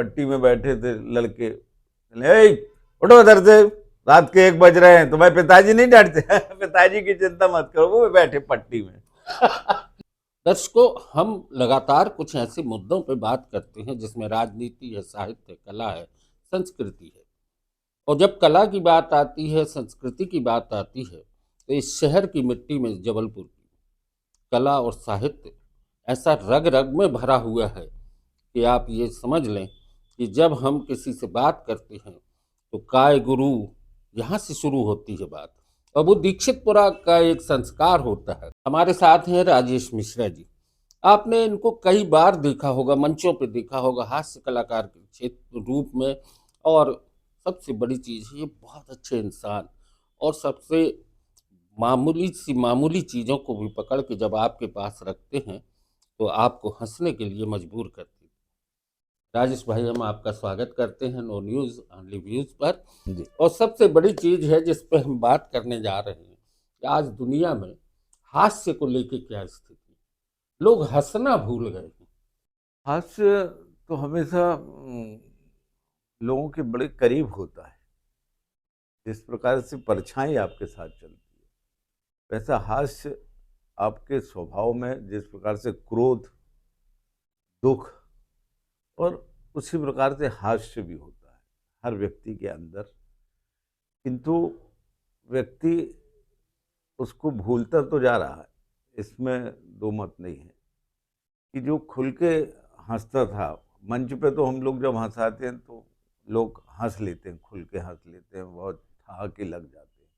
पट्टी में बैठे थे लड़के, "ए, उठो इधर से, रात के 1 बज रहे हैं, तुम्हारे पिताजी नहीं डांटते?" पिताजी की चिंता मत करो, वो बैठे पट्टी में। दर्शकों, हम लगातार कुछ ऐसे मुद्दों पर बात करते हैं जिसमें राजनीति है, साहित्य, कला है, संस्कृति है। और जब कला की बात आती है, संस्कृति की बात आती है, तो इस शहर की मिट्टी में, जबलपुर की कला और साहित्य ऐसा रग रग में भरा हुआ है कि आप ये समझ लें कि जब हम किसी से बात करते हैं तो काय गुरु यहाँ से शुरू होती है बात। और वो दीक्षितपुरा का एक संस्कार होता है। हमारे साथ हैं राजेश मिश्रा जी। आपने इनको कई बार देखा होगा, मंचों पे देखा होगा, हास्य कलाकार के क्षेत्र रूप में। और सबसे बड़ी चीज़ है, ये बहुत अच्छे इंसान। और सबसे मामूली चीज़ों को भी पकड़ के जब आपके पास रखते हैं तो आपको हंसने के लिए मजबूर करते हैं। राजेश भाई, हम आपका स्वागत करते हैं नो न्यूज़ ऑनली व्यूज़ पर। जी। और सबसे बड़ी चीज़ है जिस पे हम बात करने जा रहे हैं कि आज दुनिया में हास्य को लेके क्या स्थिति, लोग हंसना भूल गए हैं। हास्य तो हमेशा लोगों के बड़े करीब होता है। जिस प्रकार से परछाई आपके साथ चलती है, वैसा हास्य आपके स्वभाव में, जिस प्रकार से क्रोध, दुख और उसी प्रकार से हास्य भी होता है हर व्यक्ति के अंदर। किंतु व्यक्ति उसको भूलता तो जा रहा है, इसमें दो मत नहीं है। कि जो खुल के हंसता था मंच पे, तो हम लोग जब हंसाते हैं तो लोग हंस लेते हैं, खुल के हंस लेते हैं, बहुत ठहाके लग जाते हैं।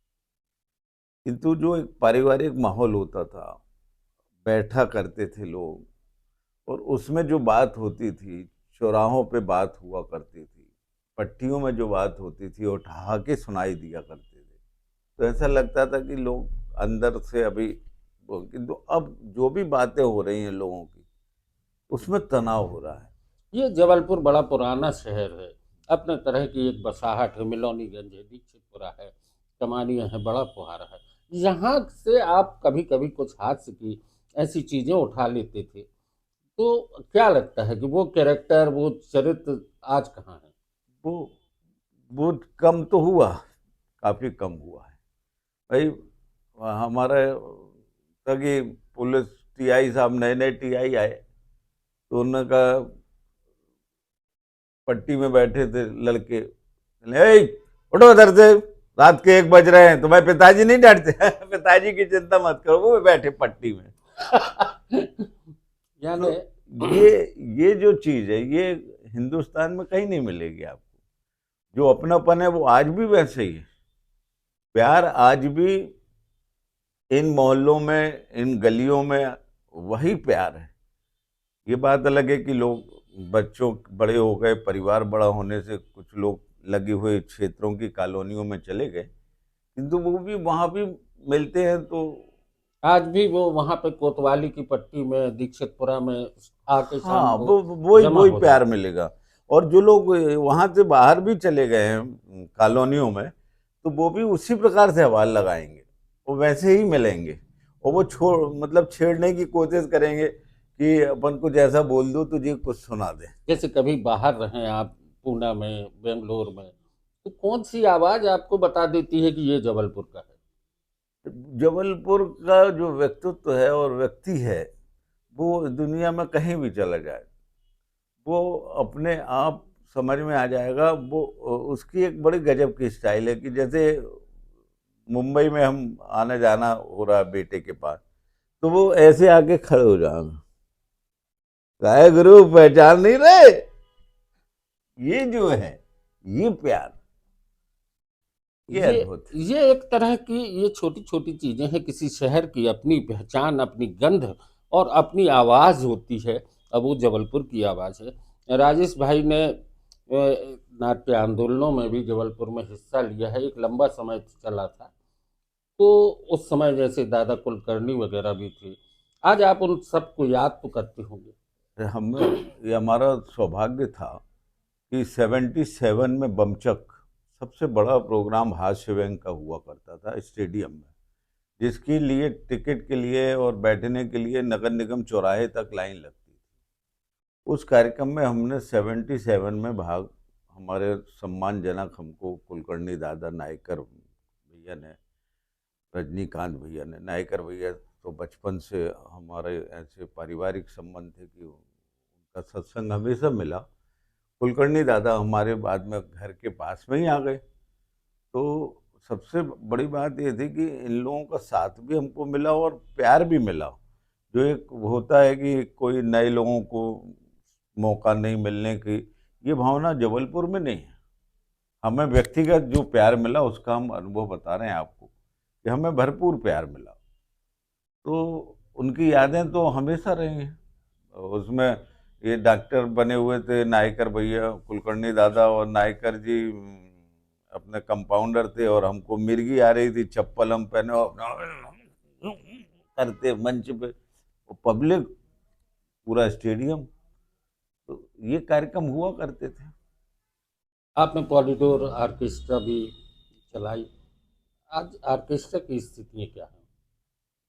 किंतु जो एक पारिवारिक माहौल होता था, बैठा करते थे लोग, और उसमें जो बात होती थी, चौराहों पे बात हुआ करती थी, पट्टियों में जो बात होती थी, और ठहाके सुनाई दिया करते थे, तो ऐसा लगता था कि लोग अंदर से अभी किंतु अब जो भी बातें हो रही हैं लोगों की, उसमें तनाव हो रहा है। ये जबलपुर बड़ा पुराना शहर है, अपने तरह की एक बसाहट है। मिलोनीगंज है, दीक्षितपुरा है, कमानिया है, बड़ा पुहारा है। यहाँ से आप कभी कभी कुछ हास्य की ऐसी चीज़ें उठा लेते थे, तो क्या लगता है कि वो कैरेक्टर, वो चरित्र आज कहाँ है? वो वो कम तो हुआ, काफी कम हुआ है भाई। हमारे तभी पुलिस टीआई साहब, नए नए टीआई आए, तो उन्होंने कहा, पट्टी में बैठे थे लड़के, "ए, उठो इधर से, रात के 1 बज रहे हैं, तुम्हारे पिताजी नहीं डांटते?" पिताजी की चिंता मत करो, वो बैठे पट्टी में। यानी तो ये जो चीज है, ये हिंदुस्तान में कहीं नहीं मिलेगी आपको। जो अपनापन है वो आज भी वैसे ही है। प्यार आज भी इन मोहल्लों में, इन गलियों में वही प्यार है। ये बात अलग है कि लोग, बच्चों बड़े हो गए, परिवार बड़ा होने से कुछ लोग लगे हुए क्षेत्रों की कॉलोनियों में चले गए, किंतु वो भी वहाँ भी मिलते हैं। तो आज भी वो वहाँ पे कोतवाली की पट्टी में, दीक्षितपुरा में आके शाम हाँ, को वो वही जमा वही हो प्यार जाते हैं। मिलेगा। और जो लोग वहाँ से बाहर भी चले गए हैं कॉलोनियों में, तो वो भी उसी प्रकार से सवाल लगाएंगे, वो वैसे ही मिलेंगे, और वो छोड़ मतलब छेड़ने की कोशिश करेंगे कि अपन कुछ ऐसा बोल दो तुझे कुछ सुना दे। जैसे कभी बाहर रहें आप, पूना में, बेंगलोर में, तो कौन सी आवाज़ आपको बता देती है कि ये जबलपुर का है? जबलपुर का जो व्यक्तित्व है और व्यक्ति है, वो दुनिया में कहीं भी चला जाए, वो अपने आप समझ में आ जाएगा। वो उसकी एक बड़ी गजब की स्टाइल है कि जैसे मुंबई में हम आने जाना हो रहा है बेटे के पास, तो वो ऐसे आके खड़े हो जाएगा, "काहे गुरु, पहचान नहीं रहे?" ये जो है, ये प्यार, ये ये अद्भुत है। ये एक तरह की ये छोटी छोटी चीज़ें हैं, किसी शहर की अपनी पहचान, अपनी गंध और अपनी आवाज़ होती है। अब वो जबलपुर की आवाज़ है। राजेश भाई ने नाट्य आंदोलनों में भी जबलपुर में हिस्सा लिया है, एक लंबा समय चला था। तो उस समय जैसे दादा कुलकर्णी वगैरह भी थे। आज आप उन सबको याद तो करते होंगे। हमें, ये हमारा सौभाग्य था कि 77 में बमचक सबसे बड़ा प्रोग्राम हास्य बैंक का हुआ करता था स्टेडियम में, जिसके लिए टिकट के लिए और बैठने के लिए नगर निगम चौराहे तक लाइन लगती थी। उस कार्यक्रम में हमने 77 में भाग, हमारे सम्मानजनक हमको कुलकर्णी दादा नायकर भैया ने, रजनीकांत भैया ने, नायकर भैया तो बचपन से हमारे ऐसे पारिवारिक संबंध थे कि उनका सत्संग हमेशा मिला। कुलकर्णी दादा हमारे बाद में घर के पास में ही आ गए। तो सबसे बड़ी बात ये थी कि इन लोगों का साथ भी हमको मिला और प्यार भी मिला। जो एक होता है कि कोई नए लोगों को मौका नहीं मिलने की, ये भावना जबलपुर में नहीं है। हमें व्यक्तिगत जो प्यार मिला उसका हम अनुभव बता रहे हैं आपको कि हमें भरपूर प्यार मिला। तो उनकी यादें तो हमेशा रहेंगी। उसमें ये डॉक्टर बने हुए थे नायकर भैया, कुलकर्णी दादा और नायकर जी अपने कंपाउंडर थे, और हमको मिर्गी आ रही थी, चप्पल हम पहने और अपना करते मंच पे, पब्लिक, पूरा स्टेडियम, तो ये कार्यक्रम हुआ करते थे। आपने पॉलिडोर ऑर्केस्ट्रा भी चलाई। आज ऑर्केस्ट्रा की स्थितियाँ क्या हैं?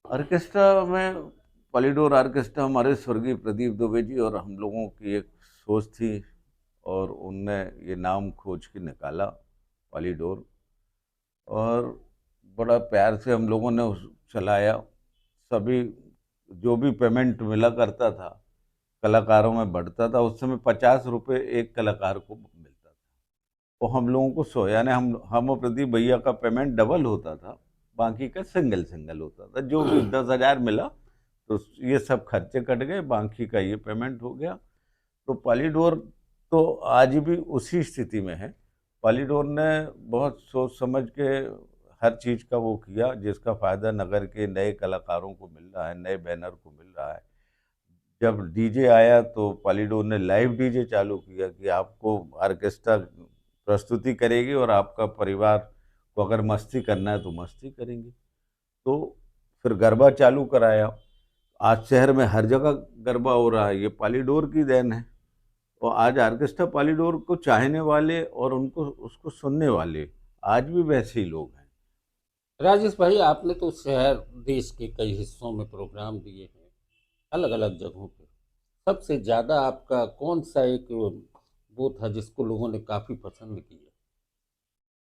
ऑर्केस्ट्रा में, पॉलीडोर ऑर्केस्ट्रा हमारे स्वर्गीय प्रदीप दुबे जी और हम लोगों की एक सोच थी, और उनने ये नाम खोज के निकाला पॉलीडोर, और बड़ा प्यार से हम लोगों ने चलाया। सभी, जो भी पेमेंट मिला करता था कलाकारों में बढ़ता था। उस समय 50 रुपये एक कलाकार को मिलता था, और हम लोगों को सो, यानी हम और प्रदीप भैया का पेमेंट डबल होता था, बाकी का सिंगल सिंगल होता था। जो भी 10,000 मिला तो ये सब खर्चे कट गए, बाकी का ये पेमेंट हो गया। तो पॉलीडोर तो आज भी उसी स्थिति में है। पॉलीडोर ने बहुत सोच समझ के हर चीज़ का वो किया, जिसका फ़ायदा नगर के नए कलाकारों को मिल रहा है, नए बैनर को मिल रहा है। जब डीजे आया तो पॉलीडोर ने लाइव डीजे चालू किया कि आपको ऑर्केस्ट्रा प्रस्तुति करेगी, और आपका परिवार को अगर मस्ती करना है तो मस्ती करेंगे। तो फिर गरबा चालू कराया। आज शहर में हर जगह गरबा हो रहा है, ये पॉलीडोर की देन है। और आज ऑर्केस्ट्रा पॉलीडोर को चाहने वाले और उनको उसको सुनने वाले आज भी वैसे ही लोग हैं। राजेश भाई, आपने तो शहर देश के कई हिस्सों में प्रोग्राम दिए हैं, अलग अलग जगहों पे। सबसे ज़्यादा आपका कौन सा एक वो था जिसको लोगों ने काफ़ी पसंद किया?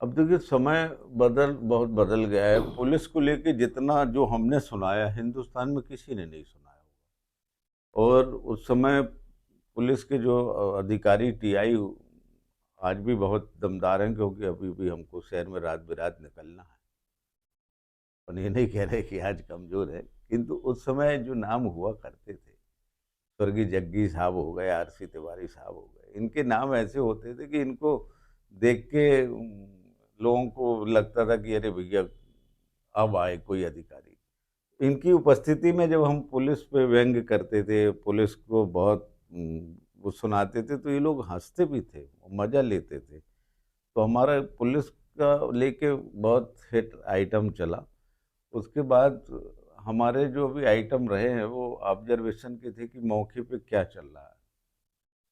अब देखिए, समय बहुत बदल गया है। पुलिस को लेके जितना जो हमने सुनाया हिंदुस्तान में किसी ने नहीं सुनाया। और उस समय पुलिस के जो अधिकारी टीआई आज भी बहुत दमदार हैं, क्योंकि अभी भी हमको शहर में रात बिरात निकलना है। और ये नहीं कह रहे कि आज कमज़ोर है, किंतु उस समय जो नाम हुआ करते थे, स्वर्गीय जग्गी साहब हो गए, आरसी तिवारी साहब हो गए, इनके नाम ऐसे होते थे कि इनको देख के लोगों को लगता था कि अरे भैया अब आए कोई अधिकारी। इनकी उपस्थिति में जब हम पुलिस पे व्यंग्य करते थे, पुलिस को बहुत वो सुनाते थे, तो ये लोग हंसते भी थे, मज़ा लेते थे। तो हमारा पुलिस का लेके बहुत हिट आइटम चला। उसके बाद हमारे जो भी आइटम रहे हैं वो ऑब्जर्वेशन के थे कि मौके पे क्या चल रहा है।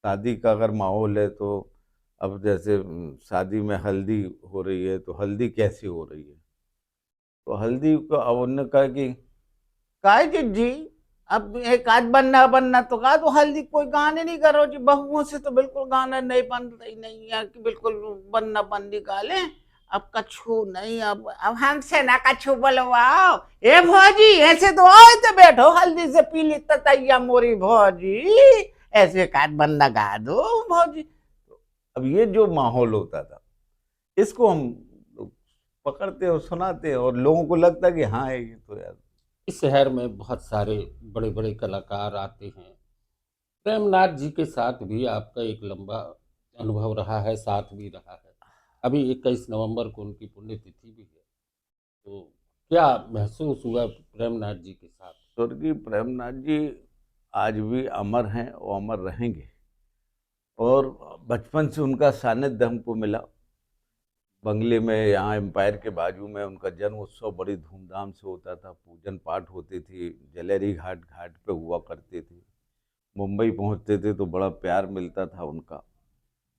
शादी का अगर माहौल है तो अब जैसे शादी में हल्दी हो रही है, तो हल्दी कैसी हो रही है। तो हल्दी को अब उन्होंने कहा कि काय जी, अब एक आध बनना बनना तो कहा, तो हल्दी कोई गाने नहीं करो जी, बहुओं से तो बिल्कुल गाना नहीं बन रही नहीं है कि बिल्कुल बनना बंदी गाले। अब कछु नहीं, अब हमसे ना कछु बोलवाओ। ए भौजी, ऐसे तो आओ तो बैठो, हल्दी से पीली ततैया मोरी भौजी, ऐसे काट बन्ना गा दो भौजी। तो अब ये जो माहौल होता था, इसको हम लोग पकड़ते और सुनाते, और लोगों को लगता कि हाँ ये तो यार। इस शहर में बहुत सारे बड़े बड़े कलाकार आते हैं। प्रेमनाथ जी के साथ भी आपका एक लंबा अनुभव रहा है, साथ भी रहा है। अभी 21 नवंबर को उनकी पुण्यतिथि भी है, तो क्या महसूस हुआ प्रेमनाथ जी के साथ? स्वर्गीय प्रेमनाथ जी आज भी अमर हैं और अमर रहेंगे। और बचपन से उनका सानिध्य हमको मिला। बंगले में, यहाँ एम्पायर के बाजू में उनका जन्म उत्सव बड़ी धूमधाम से होता था, पूजन पाठ होती थी, जलेरी घाट घाट पे हुआ करते थे। मुंबई पहुँचते थे तो बड़ा प्यार मिलता था उनका।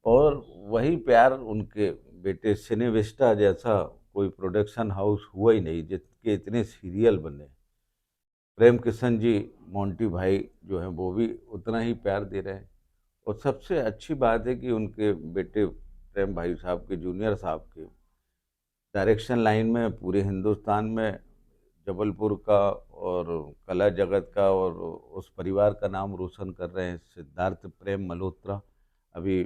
और वही प्यार उनके बेटे सिनेविस्टा जैसा कोई प्रोडक्शन हाउस हुआ ही नहीं जिसके इतने सीरियल बने। प्रेम किशन जी, मोंटी भाई जो हैं वो भी उतना ही प्यार दे रहे हैं। और सबसे अच्छी बात है कि उनके बेटे प्रेम भाई साहब के, जूनियर साहब के डायरेक्शन लाइन में पूरे हिंदुस्तान में जबलपुर का और कला जगत का और उस परिवार का नाम रोशन कर रहे हैं। सिद्धार्थ प्रेम मल्होत्रा, अभी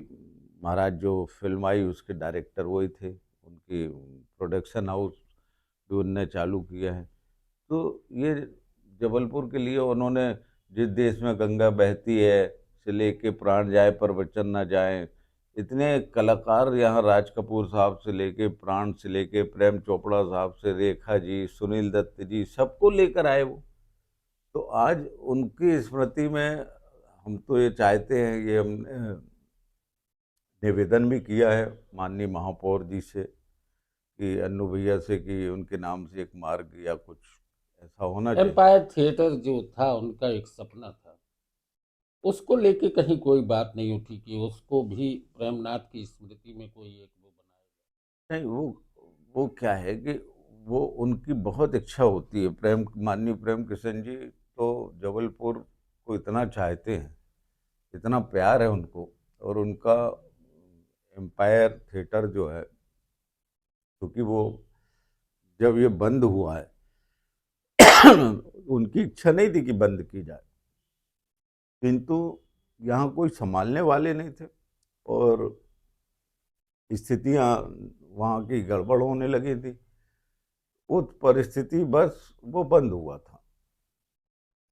महाराज जो फिल्म आई उसके डायरेक्टर वही थे, उनकी प्रोडक्शन हाउस भी उनने चालू किया है। तो ये जबलपुर के लिए उन्होंने, जिस देश में गंगा बहती है से लेके प्राण जाए पर वचन न जाए, इतने कलाकार यहाँ, राज कपूर साहब से लेके, प्राण से लेके, प्रेम चोपड़ा साहब से, रेखा जी, सुनील दत्त जी, सबको लेकर आए वो। तो आज उनकी स्मृति में हम तो ये चाहते हैं, ये हमने निवेदन भी किया है माननीय महापौर जी से कि अन्नू भैया से, कि उनके नाम से एक मार्ग या कुछ ऐसा होना चाहिए। एम्पायर थिएटर जो था उनका एक सपना था, उसको लेके कहीं कोई बात नहीं उठी कि उसको भी प्रेमनाथ की स्मृति में कोई एक वो बनाया नहीं, वो क्या है कि वो उनकी बहुत इच्छा होती है। प्रेम, माननीय प्रेम किशन जी तो जबलपुर को इतना चाहते हैं, इतना प्यार है उनको। और उनका एम्पायर थिएटर जो है, क्योंकि वो जब ये बंद हुआ है उनकी इच्छा नहीं थी कि बंद की जाए, किंतु यहाँ कोई संभालने वाले नहीं थे और स्थितियाँ वहाँ की गड़बड़ होने लगी थी। वो परिस्थिति बस वो बंद हुआ था।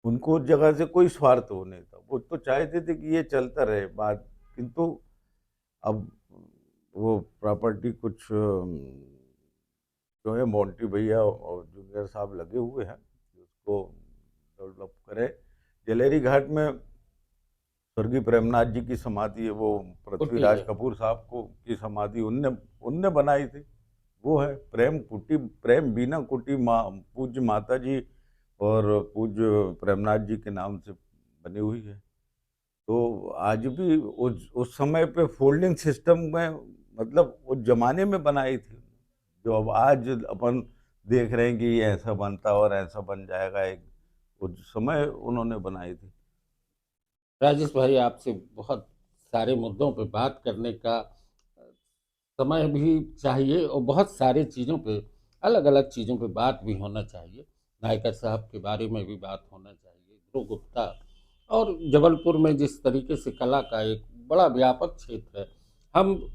उनको उस जगह से कोई स्वार्थ हो नहीं था, वो तो चाहते थे कि ये चलता रहे बात। किंतु अब वो प्रॉपर्टी कुछ जो है मोंटी भैया और जूनियर साहब लगे हुए हैं कि उसको डेवलप करें। जलेरी घाट में स्वर्गीय प्रेमनाथ जी की समाधि है, वो कुटी पृथ्वीराज है। कपूर साहब को की समाधि उनने उनने बनाई थी। वो है प्रेम कुटी, प्रेम बीना कुटी, माँ पूज्य माता जी और पूज्य प्रेमनाथ जी के नाम से बनी हुई है। तो आज भी उस समय पे फोल्डिंग सिस्टम में, मतलब उस जमाने में बनाई थी, जो अब आज अपन देख रहे हैं कि ये ऐसा बनता और ऐसा बन जाएगा, एक उस समय उन्होंने बनाई थी। राजेश भाई, आपसे बहुत सारे मुद्दों पे बात करने का समय भी चाहिए और बहुत सारे चीज़ों पे, अलग अलग चीज़ों पे बात भी होना चाहिए। नायकर साहब के बारे में भी बात होना चाहिए, ध्रुव गुप्ता, और जबलपुर में जिस तरीके से कला का एक बड़ा व्यापक क्षेत्र है। हम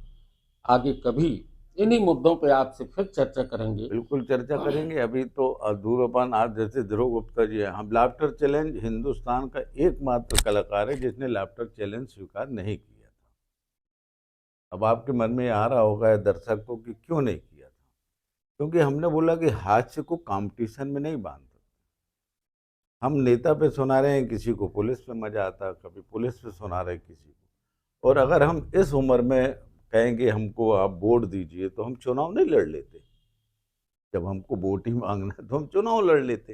आगे कभी इन्हीं मुद्दों पे आपसे फिर चर्चा करेंगे। बिल्कुल चर्चा करेंगे। अभी तो अधूरापन, आज जैसे ध्रुव गुप्ता जी हैं, हम लाफ्टर चैलेंज हिंदुस्तान का एकमात्र कलाकार है जिसने लाफ्टर चैलेंज स्वीकार नहीं किया था। अब आपके मन में आ रहा होगा या दर्शक को कि क्यों नहीं किया था, क्योंकि हमने बोला कि हास्य को कंपटीशन में नहीं बांध सकते। हम नेता पे सुना रहे हैं, किसी को पुलिस पे मजा आता है, कभी पुलिस पे सुना रहे हैं किसी को। और अगर हम इस उम्र में कहेंगे हमको आप वोट दीजिए, तो हम चुनाव नहीं लड़ लेते। जब हमको वोट ही मांगना है तो हम चुनाव लड़ लेते।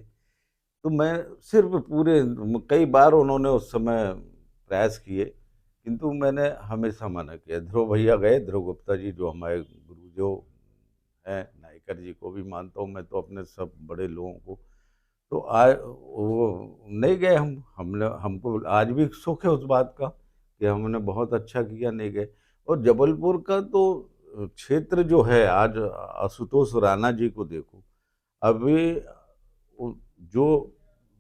तो मैं सिर्फ पूरे, कई बार उन्होंने उस समय प्रयास किए, किंतु मैंने हमेशा मना किया। ध्रुव भैया गए, ध्रुव गुप्ता जी जो हमारे गुरु जो हैं, नायकर जी को भी मानता हूँ मैं तो, अपने सब बड़े लोगों को। तो आज वो नहीं गए, हमने, हमको आज भी सुख है उस बात का कि हमने बहुत अच्छा किया, नहीं गए। और जबलपुर का तो क्षेत्र जो है, आज आशुतोष राणा जी को देखो, अभी जो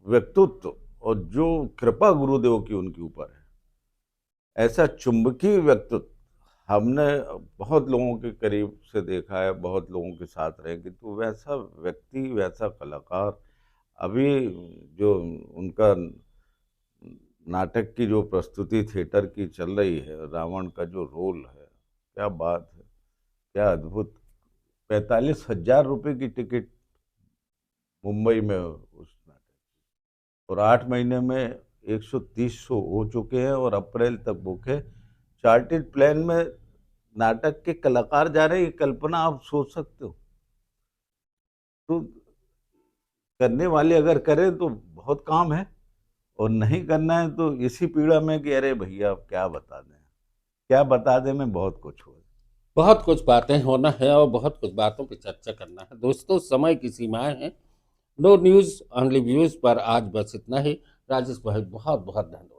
व्यक्तित्व और जो कृपा गुरुदेव की उनके ऊपर है, ऐसा चुंबकीय व्यक्तित्व हमने बहुत लोगों के करीब से देखा है, बहुत लोगों के साथ रहे, किंतु वैसा व्यक्ति, वैसा कलाकार अभी जो उनका नाटक की जो प्रस्तुति थिएटर की चल रही है, रावण का जो रोल है, क्या बात है, क्या अद्भुत। 45,000 रुपये की टिकट मुंबई में उस नाटक, और 8 महीने में 130 शो हो चुके हैं और अप्रैल तक बुक है। चार्टेड प्लान में नाटक के कलाकार जा रहे हैं, ये कल्पना आप सोच सकते हो? तो करने वाले अगर करें तो बहुत काम है, और नहीं करना है तो इसी पीड़ा में कि अरे भैया अब क्या बता दें, क्या बता दें, में बहुत कुछ हो। बहुत कुछ बातें होना है और बहुत कुछ बातों पे चर्चा करना है। दोस्तों, समय की सीमाएं हैं। नो न्यूज़ ओनली व्यूज़ पर आज बस इतना ही। राजेश भाई, बहुत बहुत धन्यवाद।